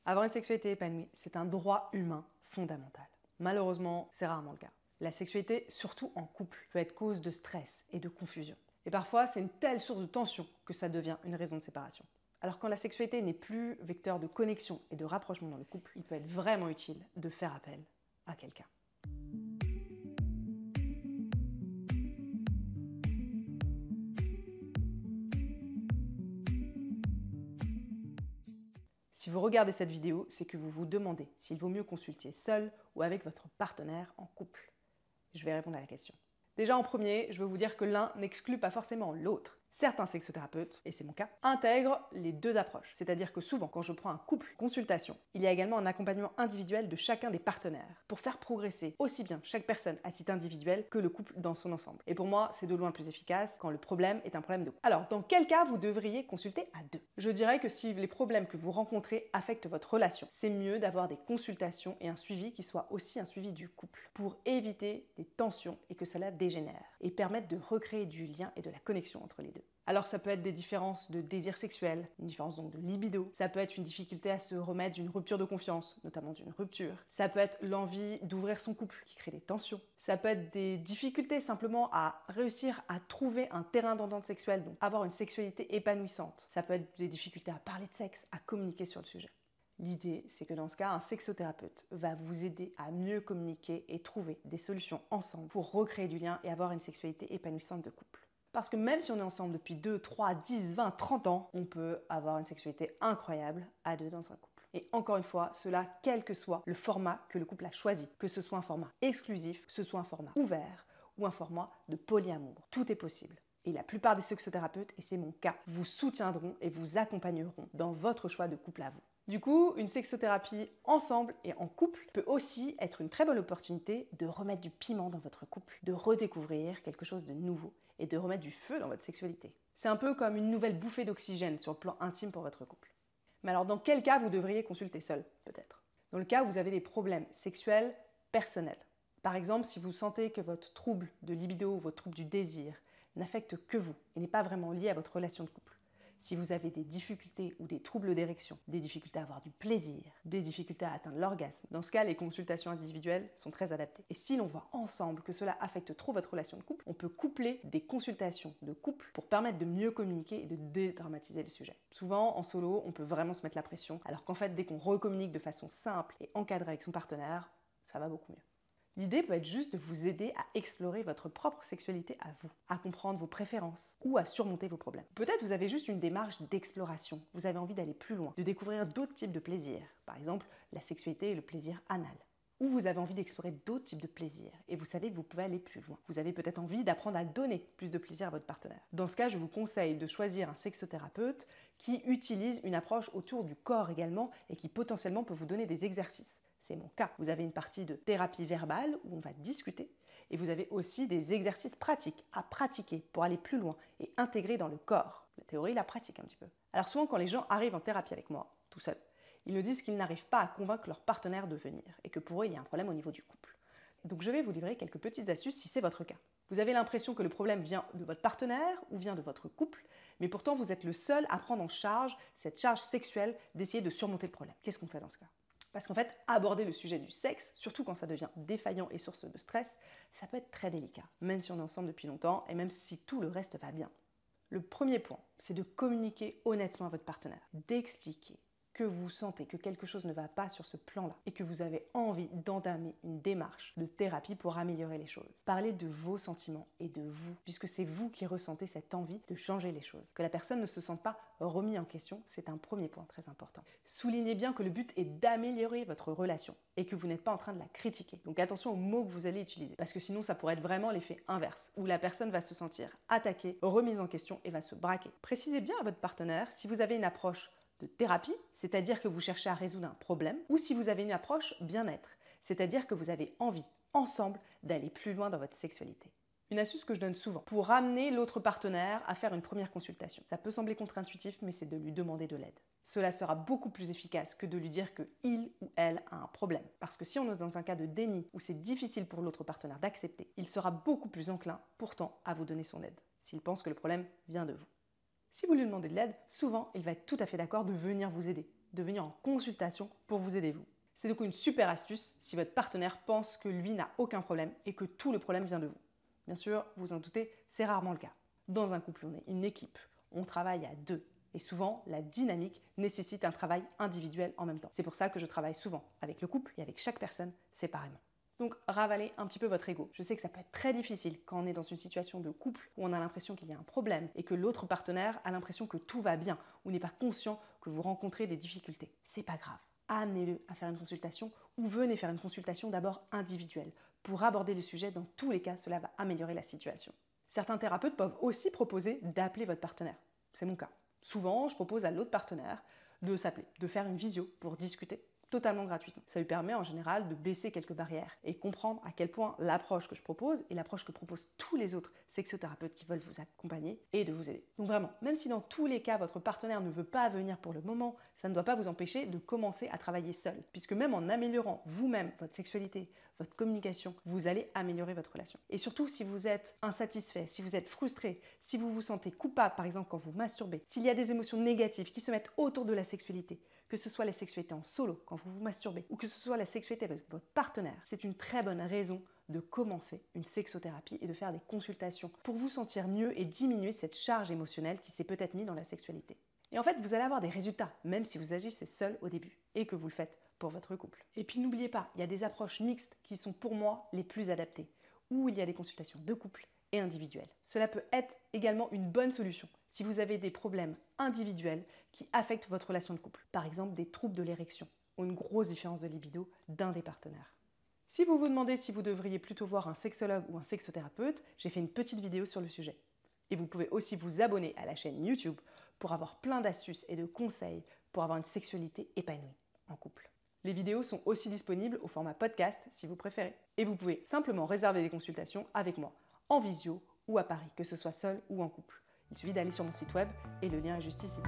Avoir une sexualité épanouie, c'est un droit humain fondamental. Malheureusement, c'est rarement le cas. La sexualité, surtout en couple, peut être cause de stress et de confusion. Et parfois, c'est une telle source de tension que ça devient une raison de séparation. Alors quand la sexualité n'est plus vecteur de connexion et de rapprochement dans le couple, il peut être vraiment utile de faire appel à quelqu'un. Si vous regardez cette vidéo, c'est que vous vous demandez s'il vaut mieux consulter seul ou avec votre partenaire en couple. Je vais répondre à la question. Déjà en premier, je veux vous dire que l'un n'exclut pas forcément l'autre. Certains sexothérapeutes, et c'est mon cas, intègrent les deux approches. C'est-à-dire que souvent, quand je prends un couple consultation, il y a également un accompagnement individuel de chacun des partenaires pour faire progresser aussi bien chaque personne à titre individuel que le couple dans son ensemble. Et pour moi, c'est de loin plus efficace quand le problème est un problème de couple. Alors, dans quel cas vous devriez consulter à deux? Je dirais que si les problèmes que vous rencontrez affectent votre relation, c'est mieux d'avoir des consultations et un suivi qui soit aussi un suivi du couple pour éviter des tensions et que cela dégénère et permettre de recréer du lien et de la connexion entre les deux. Alors ça peut être des différences de désir sexuel, une différence donc de libido, ça peut être une difficulté à se remettre d'une rupture de confiance, notamment d'une rupture, ça peut être l'envie d'ouvrir son couple qui crée des tensions, ça peut être des difficultés simplement à réussir à trouver un terrain d'entente sexuelle, donc avoir une sexualité épanouissante, ça peut être des difficultés à parler de sexe, à communiquer sur le sujet. L'idée, c'est que dans ce cas, un sexothérapeute va vous aider à mieux communiquer et trouver des solutions ensemble pour recréer du lien et avoir une sexualité épanouissante de couple. Parce que même si on est ensemble depuis 2, 3, 10, 20, 30 ans, on peut avoir une sexualité incroyable à deux dans un couple. Et encore une fois, cela quel que soit le format que le couple a choisi, que ce soit un format exclusif, que ce soit un format ouvert ou un format de polyamour. Tout est possible. Et la plupart des sexothérapeutes, et c'est mon cas, vous soutiendront et vous accompagneront dans votre choix de couple à vous. Du coup, une sexothérapie ensemble et en couple peut aussi être une très bonne opportunité de remettre du piment dans votre couple, de redécouvrir quelque chose de nouveau et de remettre du feu dans votre sexualité. C'est un peu comme une nouvelle bouffée d'oxygène sur le plan intime pour votre couple. Mais alors dans quel cas vous devriez consulter seul, peut-être? Dans le cas où vous avez des problèmes sexuels personnels. Par exemple, si vous sentez que votre trouble de libido ou votre trouble du désir n'affecte que vous et n'est pas vraiment lié à votre relation de couple. Si vous avez des difficultés ou des troubles d'érection, des difficultés à avoir du plaisir, des difficultés à atteindre l'orgasme, dans ce cas, les consultations individuelles sont très adaptées. Et si l'on voit ensemble que cela affecte trop votre relation de couple, on peut coupler des consultations de couple pour permettre de mieux communiquer et de dédramatiser le sujet. Souvent, en solo, on peut vraiment se mettre la pression, alors qu'en fait, dès qu'on recommunique de façon simple et encadrée avec son partenaire, ça va beaucoup mieux. L'idée peut être juste de vous aider à explorer votre propre sexualité à vous, à comprendre vos préférences ou à surmonter vos problèmes. Peut-être vous avez juste une démarche d'exploration, vous avez envie d'aller plus loin, de découvrir d'autres types de plaisirs, par exemple la sexualité et le plaisir anal. Ou vous avez envie d'explorer d'autres types de plaisirs et vous savez que vous pouvez aller plus loin. Vous avez peut-être envie d'apprendre à donner plus de plaisir à votre partenaire. Dans ce cas, je vous conseille de choisir un sexothérapeute qui utilise une approche autour du corps également et qui potentiellement peut vous donner des exercices. C'est mon cas. Vous avez une partie de thérapie verbale où on va discuter et vous avez aussi des exercices pratiques à pratiquer pour aller plus loin et intégrer dans le corps. La théorie, la pratique un petit peu. Alors souvent quand les gens arrivent en thérapie avec moi, tout seul, ils me disent qu'ils n'arrivent pas à convaincre leur partenaire de venir et que pour eux il y a un problème au niveau du couple. Donc je vais vous livrer quelques petites astuces si c'est votre cas. Vous avez l'impression que le problème vient de votre partenaire ou vient de votre couple, mais pourtant vous êtes le seul à prendre en charge cette charge sexuelle d'essayer de surmonter le problème. Qu'est-ce qu'on fait dans ce cas ? Parce qu'en fait, aborder le sujet du sexe, surtout quand ça devient défaillant et source de stress, ça peut être très délicat, même si on est ensemble depuis longtemps et même si tout le reste va bien. Le premier point, c'est de communiquer honnêtement à votre partenaire, d'expliquer que vous sentez que quelque chose ne va pas sur ce plan-là et que vous avez envie d'entamer une démarche de thérapie pour améliorer les choses. Parlez de vos sentiments et de vous, puisque c'est vous qui ressentez cette envie de changer les choses. Que la personne ne se sente pas remise en question, c'est un premier point très important. Soulignez bien que le but est d'améliorer votre relation et que vous n'êtes pas en train de la critiquer. Donc attention aux mots que vous allez utiliser, parce que sinon ça pourrait être vraiment l'effet inverse, où la personne va se sentir attaquée, remise en question et va se braquer. Précisez bien à votre partenaire si vous avez une approche de thérapie, c'est-à-dire que vous cherchez à résoudre un problème, ou si vous avez une approche bien-être, c'est-à-dire que vous avez envie, ensemble, d'aller plus loin dans votre sexualité. Une astuce que je donne souvent, pour ramener l'autre partenaire à faire une première consultation. Ça peut sembler contre-intuitif, mais c'est de lui demander de l'aide. Cela sera beaucoup plus efficace que de lui dire que il ou elle a un problème. Parce que si on est dans un cas de déni où c'est difficile pour l'autre partenaire d'accepter, il sera beaucoup plus enclin, pourtant, à vous donner son aide, s'il pense que le problème vient de vous. Si vous lui demandez de l'aide, souvent, il va être tout à fait d'accord de venir vous aider. de venir en consultation pour vous aider vous. C'est du coup une super astuce si votre partenaire pense que lui n'a aucun problème et que tout le problème vient de vous. Bien sûr, vous en doutez, c'est rarement le cas. Dans un couple, on est une équipe, on travaille à deux. Et souvent, la dynamique nécessite un travail individuel en même temps. C'est pour ça que je travaille souvent avec le couple et avec chaque personne séparément. Donc, ravalez un petit peu votre ego. Je sais que ça peut être très difficile quand on est dans une situation de couple où on a l'impression qu'il y a un problème et que l'autre partenaire a l'impression que tout va bien ou n'est pas conscient que vous rencontrez des difficultés. C'est pas grave. Amenez-le à faire une consultation ou venez faire une consultation d'abord individuelle. Pour aborder le sujet, dans tous les cas, cela va améliorer la situation. Certains thérapeutes peuvent aussi proposer d'appeler votre partenaire. C'est mon cas. Souvent, je propose à l'autre partenaire de s'appeler, de faire une visio pour discuter totalement gratuitement. Ça lui permet en général de baisser quelques barrières et comprendre à quel point l'approche que je propose et l'approche que proposent tous les autres sexothérapeutes qui veulent vous accompagner et de vous aider. Donc vraiment, même si dans tous les cas votre partenaire ne veut pas venir pour le moment, ça ne doit pas vous empêcher de commencer à travailler seul. Puisque même en améliorant vous-même votre sexualité, votre communication, vous allez améliorer votre relation. Et surtout, si vous êtes insatisfait, si vous êtes frustré, si vous vous sentez coupable par exemple quand vous masturbez, s'il y a des émotions négatives qui se mettent autour de la sexualité, que ce soit la sexualité en solo quand vous vous masturbez ou que ce soit la sexualité avec votre partenaire, c'est une très bonne raison de commencer une sexothérapie et de faire des consultations pour vous sentir mieux et diminuer cette charge émotionnelle qui s'est peut-être mise dans la sexualité. Et en fait, vous allez avoir des résultats, même si vous agissez seul au début et que vous le faites pour votre couple. Et puis n'oubliez pas, il y a des approches mixtes qui sont pour moi les plus adaptées, où il y a des consultations de couple et individuelles. Cela peut être également une bonne solution si vous avez des problèmes individuels qui affectent votre relation de couple. Par exemple, des troubles de l'érection ou une grosse différence de libido d'un des partenaires. Si vous vous demandez si vous devriez plutôt voir un sexologue ou un sexothérapeute, j'ai fait une petite vidéo sur le sujet. Et vous pouvez aussi vous abonner à la chaîne YouTube pour avoir plein d'astuces et de conseils pour avoir une sexualité épanouie en couple. Les vidéos sont aussi disponibles au format podcast si vous préférez. Et vous pouvez simplement réserver des consultations avec moi, en visio ou à Paris, que ce soit seul ou en couple. Il suffit d'aller sur mon site web et le lien est juste ici.